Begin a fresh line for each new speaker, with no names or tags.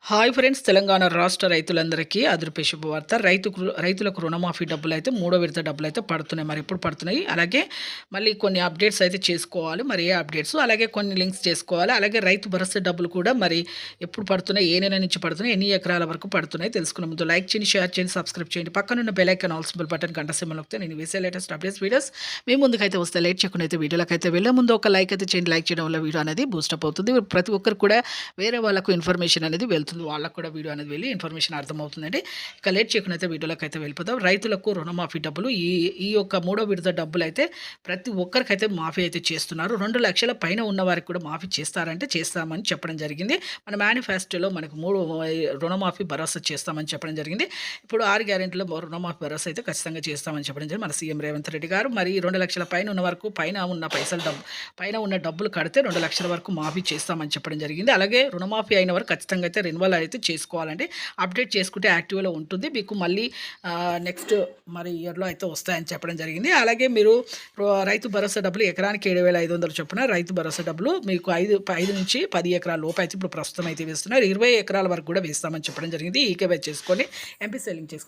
Hi friends, Telangana రాష్ట్ర రైతులందరికీ అదృపే శుభవార్త. రైతులకు రుణమాఫీ డబ్బులు అయితే మూడో విడత డబ్బులు అయితే పడుతున్నాయి. మరి ఎప్పుడు పడుతున్నాయి, అలాగే మళ్ళీ కొన్ని అప్డేట్స్ అయితే చేసుకోవాలి. మరి ఏ అప్డేట్స్, అలాగే కొన్ని లింక్స్ చేసుకోవాలి. అలాగే రైతు భరోసా డబ్బులు కూడా మరి ఎప్పుడు పడుతున్నాయి, ఏ నెల నుంచి పడుతున్నాయి, ఎన్ని ఎకరాల వరకు పడుతున్నాయి తెలుసుకునే ముందు లైక్ చేయండి, షేర్ చేయండి, సబ్స్క్రైబ్ చేయండి. పక్కనున్న bell icon all symbol button గంట సింబల్ నొక్కితే నేను వేసే లేటెస్ట్ అప్డేట్స్ వీడియోస్ మీ ముందుకైతే వస్తే లేట్ చేయకుండా అయితే వీడియోలకు అయితే వెళ్ళే ముందు ఒక లైక్ అయితే చేయండి. లైక్ చేయడం వల్ల వీడియో అనేది బూస్టప్ అవుతుంది. ప్రతి ఒక్కరు కూడా వేరే వాళ్ళకు ఇన్ఫర్మేషన్ అనేది వెళ్తుంది, వాళ్ళకు కూడా వీడియో అనేది వెళ్ళి ఇన్ఫర్మేషన్ అర్థమవుతుందండి. ఇక లేట్ చేయకుండా అయితే వీడియోలోకి అయితే వెళ్ళిపోతాం. రైతులకు రుణమాఫీ డబ్బులు ఈ యొక్క మూడో విడత డబ్బులు అయితే ప్రతి ఒక్కరికైతే మాఫీ అయితే చేస్తున్నారు. 2 లక్షల పైన ఉన్న వారికి కూడా మాఫీ చేస్తారంటే చేస్తామని చెప్పడం జరిగింది. మన మేనిఫెస్టోలో మనకు రుణమాఫీ భరోసా చేస్తామని చెప్పడం జరిగింది. ఇప్పుడు 6 గ్యారెంటీలో రుణమాఫీ భరోసా అయితే ఖచ్చితంగా చేస్తామని చెప్పడం జరిగింది మన సీఎం రేవంత్ రెడ్డి గారు. మరి 2 లక్షల పైన ఉన్న వరకు పైన ఉన్న డబ్బులు కడితే 2 లక్షల వరకు మాఫీ చేస్తామని చెప్పడం జరిగింది. అలాగే రుణమాఫీ అయిన వరకు ఖచ్చితంగా అయితే రెన్యువల్ అయితే చేసుకోవాలండి. అప్డేట్ చేసుకుంటే యాక్టివ్లో ఉంటుంది, మీకు మళ్ళీ నెక్స్ట్ మరి ఇయర్లో అయితే వస్తాయని చెప్పడం జరిగింది. అలాగే మీరు రైతు భరోసా డబ్బులు ఎకరానికి 7,500 చొప్పున రైతు భరోసా డబ్బులు మీకు 5 నుంచి 10 ఎకరాల లోపు అయితే ఇప్పుడు ప్రస్తుతం అయితే వేస్తున్నారు. 20 ఎకరాల వరకు కూడా వేస్తామని చెప్పడం జరిగింది. ఈకేవై చేసుకొని ఎంపీ సెల్లింగ్ చేసుకోండి.